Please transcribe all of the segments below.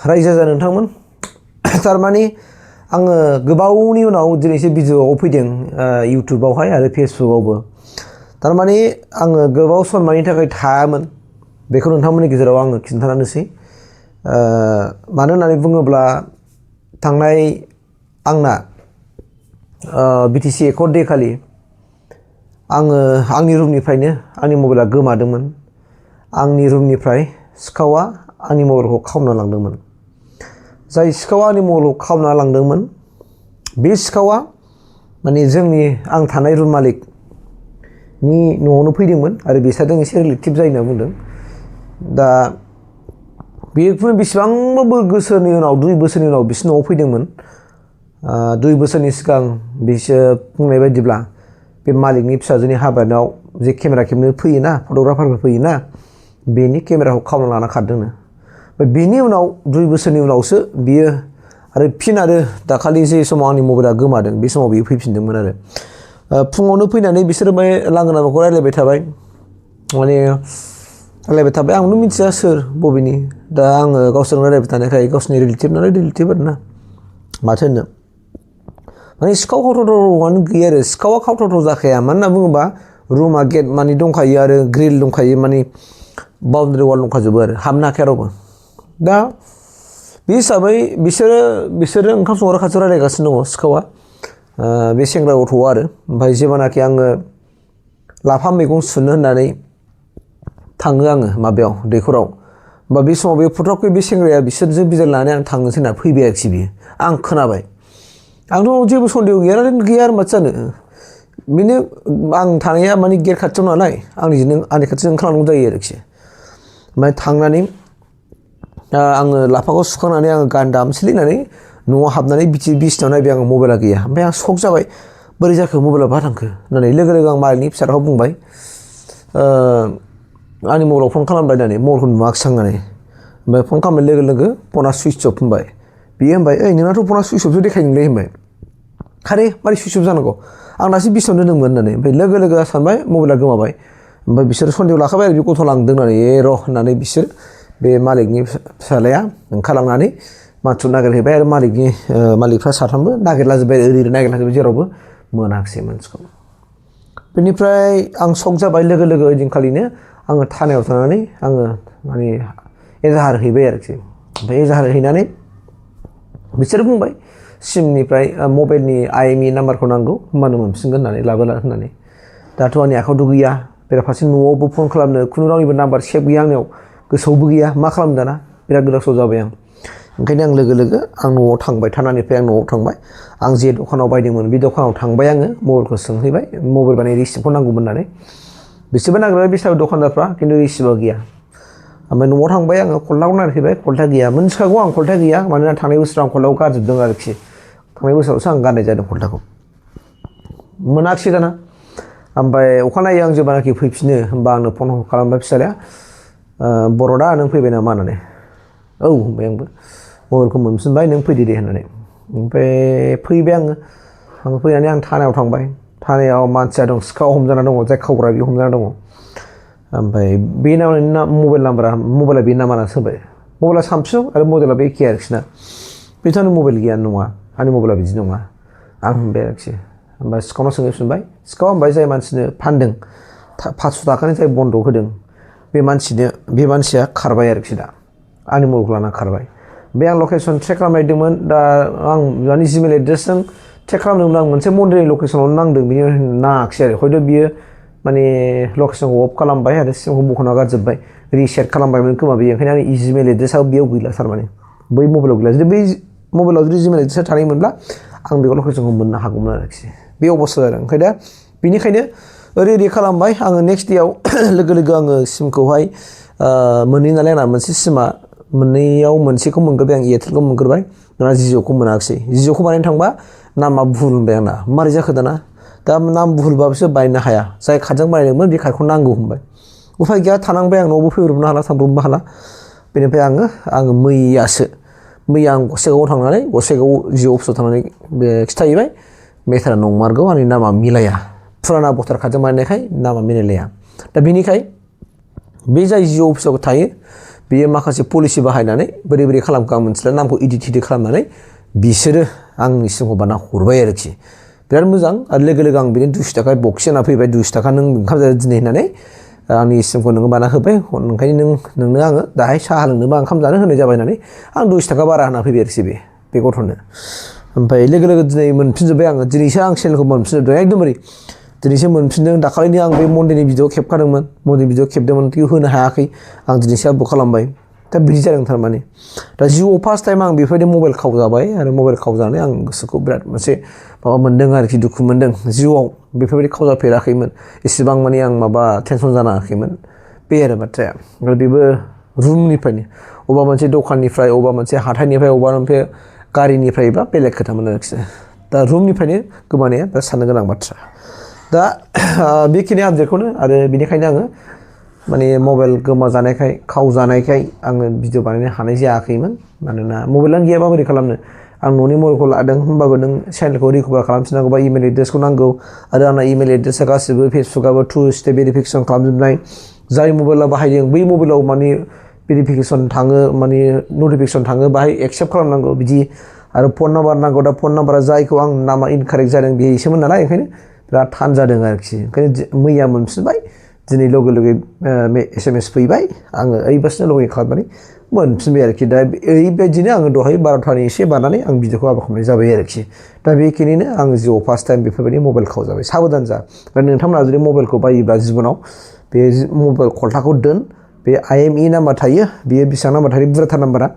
रायजो राजा नोंथांमोन थारमाने आङो गोबावनि उनाव दिनैसो भिडिअआव फैदों इउटुबावहाय आरो फेसबुकआवबो थारमाने आङो गोबाव समनि थाखाय थायामोन बेखौ नोंथांमोननि गेजेराव आङो खिन्थानोसै मानो होननानै बुङोब्ला थांनाय आंना बिटिसि एकर्ड डे खालि आङो आंनि रुमनिफ्रायनो आंनि मबाइला गोमादोंमोन आंनि रुमनिफ्राय सिखावा आंनि मबाइलखौ खावना लांदोंमोन जाय सिखावा आंनि मबाइलखौ खावना लांदोंमोन बे सिखावा माने जोंनि आं थानाय रुम मालिकनि न'आवनो फैदोंमोन आरो बिसोरजों एसे रिलेटिभ जायो होनना बुंदों दा बेफोर बेसेबांबा बोसोरनि उनाव 2 बोसोरनि उनाव बिसोर न'आव फैदोंमोन 2 बोसोरनि सिगां बिसोर बुंनाय बायदिब्ला बे मालिकनि फिसाजोनि हाबायाव जे केमेरा खेबनो फैयोना फट'ग्राफारफोर फैयोना बेनि केमेराखौ खावना लाना खारदोंनो बेनि उनाव 2 बोसोरनि उनावसो बियो आरो फिन आरो दाखालि जे समाव आंनि मबाइला गोमादों बे समाव बियो फैफिनदोंमोन आरो फुङावनो फैनानै बिसोरो बे लांगोनाखौ रायलायबाय थाबाय माने रायलायबाय थाबाय आंबो मिथिया सोर बबेनि दा आङो गावसोरजों रायलायबाय थानायखाय गावसोरनि रिलेटिभ नालाय रिलेटिभ आरोना माथो होननो माने सिखाव खावथावथावआनो गैया आरो सिखावा खावथावथाव जाखाया मानो होनना बुङोबा रुमा गेट माने दंखायो आरो ग्रिल दंखायो माने बाउन्डारि वाल दंखाजोबो आरो हाबनो हाखाया रावबो दा बे हिसाबै बिसोरो ओंखाम संग्रा खाथियाव रायलायगासिनो दङ सिखावा बे सेंग्रा गथ'आ आरो ओमफ्राय जेब्लानाखि आङो लाफा मैगं सुनो होननानै थाङो आङो माबायाव दैखराव होमबा बे समाव बे फटाफट बे सेंग्राया बिसोरजों बिजाल लानानै आं थांनोसै होनना फैबाय आरोखि बियो आं खोनाबाय आंथ' जेबो सन्देह गैया आरो माथो जानो बेनो आं थानाया माने गेट खाथियाव नालाय आंनि खाथिजों ओंखारलांनांगौ जायो आरोखि ओमफ्राय थांनानै आङो लाफाखौ सुखांनानै आङो गान दामसैलै होननानै न'आव हाबनानै बिसिनायाव नायबाय आङो मबाइला गैया ओमफ्राय आं शक जाबाय बोरै जाखो मबाइला बहा थांखो होननानै लोगो आं मालिकनि फिसाखौ बुंबाय आंनि मबाइलाव फन खालामबाय होननानै मबाइलखौ नुवाखिसै आं होननानै ओमफ्राय फन खालामनाय लोगो फना सुइस अफ होनबाय बियो होनबाय ओइ नोंनाथ' फना सुइस अफसो देखायदोंलै होनबाय खारे मारै सुइस अफ जानांगौ आं दासो बिसिनायाव दोनदोंमोन होननानै ओमफ्राय लोगो सानबाय मबाइला गोमाबाय ओमफ्राय बिसोर सन्देह लाखाबाय आरो बे गथ' लांदों होननानै र' होननानै बिसोर बे मालिकनि फिसालाया ओंखारलांनानै माथ्र' नागिरहैबाय आरो मालिकफ्रा साथामबो नागिरलाजोब्बाय ओरै नागिरलाजोब्बाय जेरावबो मोनाखिसै मानसिखौ बेनिफ्राय आं शक जाबाय लोगो ओइदिनखालिनो आङो थानायाव थांनानै आङो माने एजाहार हैबाय आरोखि ओमफ्राय एजाहार हैनानै बिसोर बुंबाय सिमनिफ्राय मबाइलनि IMEI नाम्बारखौ नांगौ होमबानो मोनफिनगोन होननानै लाबोला होननानै दाथ' आंनि आखायावथ' गैया बेराफारसे न'आवबो फन खालामनो खुनु रावनिबो नाम्बार सेभ गैया आंनियाव गोसोआवबो गैया मा खालामनो दाना बिराद गोदाव सोराव जाबाय आं ओंखायनो आं लोगो आं न'आव थांबाय थानानिफ्राय आं न'आव थांबाय आं जे दखानाव बायदोंमोन बे दखानाव थांबाय आङो मबाइलखौ सोंहैबाय मबाइल बायनाय रिसिप्टखौ नांगौमोन होननानै बिसोरबो नागिरबाय बिसोर दखानदारफ्रा खिन्थु रिसिप्टआ गैया ओमफ्राय न'आव थांबाय आङो खल्थाखौ नागिरहैबाय खल्था गैया मोनथिखागौ आं खल्था गैया मानोना थांनाय बोसोराव आं खल्थाखौ गारजोबदों आरोखि थांनाय बोसोरावसो आं गारनाय जादों खल्थाखौ मोनाखिसै दाना ओमफ्राय अखानायै आं जेब्लानाखि फैफिनो होमबा आंनो फन खालामबाय फिसालाया बर'दा नों फैबाय नामा होननानै औ होनबाय आंबो मबाइलखौ मोनफिनबाय नों फैदो दे होननानै ओमफ्राय फैबाय आङो फैनानै आं थानायाव थांबाय थानायाव मानसिया दं सिखाव हमजाना दङ जाय खावग्रा बे हमजाना दङ ओमफ्राय बे मबाइला बे नामा होनना सोंबाय मबाइला सामसुं आरो मडेला बे एखे आरोखि ना बेथ' आंनि मबाइल गैया नङा आंनि मबाइला बिदि नङा आं होनबाय आरोखि ओमफ्राय सिखावनाव सोंफिनबाय सिखाव होनबाय जाय मानसिनो फानदों 500 थाखानि जाय बन्दक होदों बे मानसिया खारबाय आरोखि दा आंनि मबाइलखौ लाना खारबाय बे आं लकेसन ट्रेक खालामनायदोंमोन दा आं माने जिमेल एड्रेसजों ट्रेक खालामदोंमोन आं मोनसे मन्दिरनि लकेसनावनो नांदों बिनि नाङाखिसै आरो हयथ' बियो माने लकेसनखौ अफ खालामबाय आरो सिमखौ बख'ना गारजोब्बाय रिसेट खालामबायमोन खोमा बेयो ओंखायनो आंनि जिमेल एड्रेसआबो बेयाव गैला थारमाने बै मबाइलाव गैला जुदि बै मबाइलाव जुदि जिमेल एड्रेसा थानायमोनब्ला आं बेखौ लकेसनखौ मोननो हागौमोन आरोखि बे अबस्था जादों ओंखायनो दा बेनिखायनो ओरै खालामबाय आङो नेक्स्ट देयाव लोगो आङो सिमखौहाय मोननै नालाय आंना मोनसे सिमा मोननैयाव मोनसेखौ मोनग्रोबाय आं एयारटेलखौ मोनग्रोबाय दाना जिअ'खौ मोनाखिसै जिअ'खौ बानायनो थांबा नामा भुल होनबाय आंना मारै जाखो दाना दा नाम भुलबाबोसो बानायनो हाया जाय कार्डजों बानायदोंमोन बे कार्डखौ नांगौ होनबाय उफाय गैया थानांबाय आं न'आवबो फैब्रबनो हाला थांब्रबनोबो हाला बेनिफ्राय आङो मैया आं गसाइगावआव थांनानै गसाइगाव जिअ' अफिसाव थांनानै बे खिथाहैबाय मेटारा नंमारगौ आंनि नामा मिलाया फुराना भटार कार्डजों बानायनायखाय नामा मिलायलाया दा बेनिखाय बे जाय जिअ' अफिसाव थायो बेयो माखासे पलिसि बाहायनानै बोरै बोरै खालामखो आं मोनथिला नामखौ इडिट खालामनानै बिसोरो आंनि सिमखौ बाना हरबाय आरोखि बिराद मोजां आरो लोगो लोगो आं बिनो 200 थाखा बक्स होना फैबाय 200 थाखा नों ओंखाम जादो दिनै होननानै आंनि सिमखौ नोङो बाना होबाय ओंखायनो नोंनो आङो दाहाय साहा लोंनोबा ओंखाम जानो होनाय जाबाय होननानै आं 200 थाखा बारा होना फैबाय आरोखि बे गथ'नो ओमफ्राय लोगो लोगो दिनै मोनफिनजोब्बाय आङो दिनैसो आं चेनेलखौ मोनफिनजोबदों एकदमबारे दिनैसो मोनफिनदों दाखालिनि आं बे मन्डेनि भिडिअ खेबखादोंमोन मन्डेनि भिडिअ खेबदोंमोन खिन्थु होनो हायाखै आं दिनैसो आपल'ड खालामबाय दा बिदि जादों थारमाने दा जिउआव फार्स्ट टाइम आं बेफोरबायदि मबाइल खावजाबाय आरो मबाइल खावजानानै आं गोसोखौ बिराद मोनसे माबा मोन्दों आरोखि दुखु मोन्दों जिउआव बेफोरबायदि खावजाफेराखैमोन इसेबां माने आं माबा टेनसन जानाङाखैमोन बे आरो बाथ्राया आरो बेबो रुमनिफ्रायनो अबेबा मोनसे दखाननिफ्राय अबेबा मोनसे हाथाइनिफ्राय अबेबा मोनसे गारिनिफ्रायबा बेलेग खोथामोन आरोखि दा रुमनिफ्रायनो गोमानाया बिराद साननो गोनां बाथ्रा दा बेखिनि आपडेटखौनो आरो बेनिखायनो आङो माने मबाइल गोमाजानायखाय खावजानायखाय आङो भिडिअ बानायनो हानाय जायाखैमोन मानोना मबाइलानो गैयाबा बोरै खालामनो आं न'नि मबाइलखौ लादों होमबाबो नों चेनेलखौ रिकभार खालामफिननांगौबा इमेल एड्रेसखौ नांगौ आरो आंना इमेल एड्रेसा गासिबो फेसबुकआबो 2 स्टेप भेरिफिकेसन खालामजोबनाय जाय मबाइलाव बाहायदों बै मबाइलाव माने भेरिफिकेसन थाङो माने नटिफिकेसन थाङो बाहाय एक्सेप्ट खालामनांगौ बिदि आरो फन नाम्बार नांगौ दा फन नाम्बारा जायखौ आं नामा इनकारेक्ट जादों बेसोमोन नालाय ओंखायनो बिराद थान जादों आरोखि ओंखायनो मैया मोनफिनबाय दिनै लगे लगे SMS फैबाय आङो ओइबासिनो लगइन खालामनानै मोनफिनबाय आरोखि दा ओइबायदिनो आङो दहाय 12थानि एसे बारनानै आं भिडिअखौ आपल'ड खालामनाय जाबाय आरोखि दा बेखिनिनो आं जिउआव फार्स्ट टाइम बेफोरबायदि मबाइल खावजाबाय साबधान जा दा नोंथांमोना जुदि मबाइलखौ बायोब्ला जिबनाव बे मबाइल खलथाखौ दोन बे IMEI नाम्बार थायो बेयो बेसेबां नाम्बार थायो बुरजाथार नाम्बारा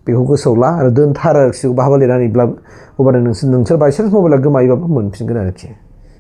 बेखौ गोसोआव ला आरो दोनथार आरोखि बहाबा लिरनानैब्लाबो अब्लानो नोंसोर बायसान्स मबाइला गोमायोबाबो मोनफिनगोन आरोखि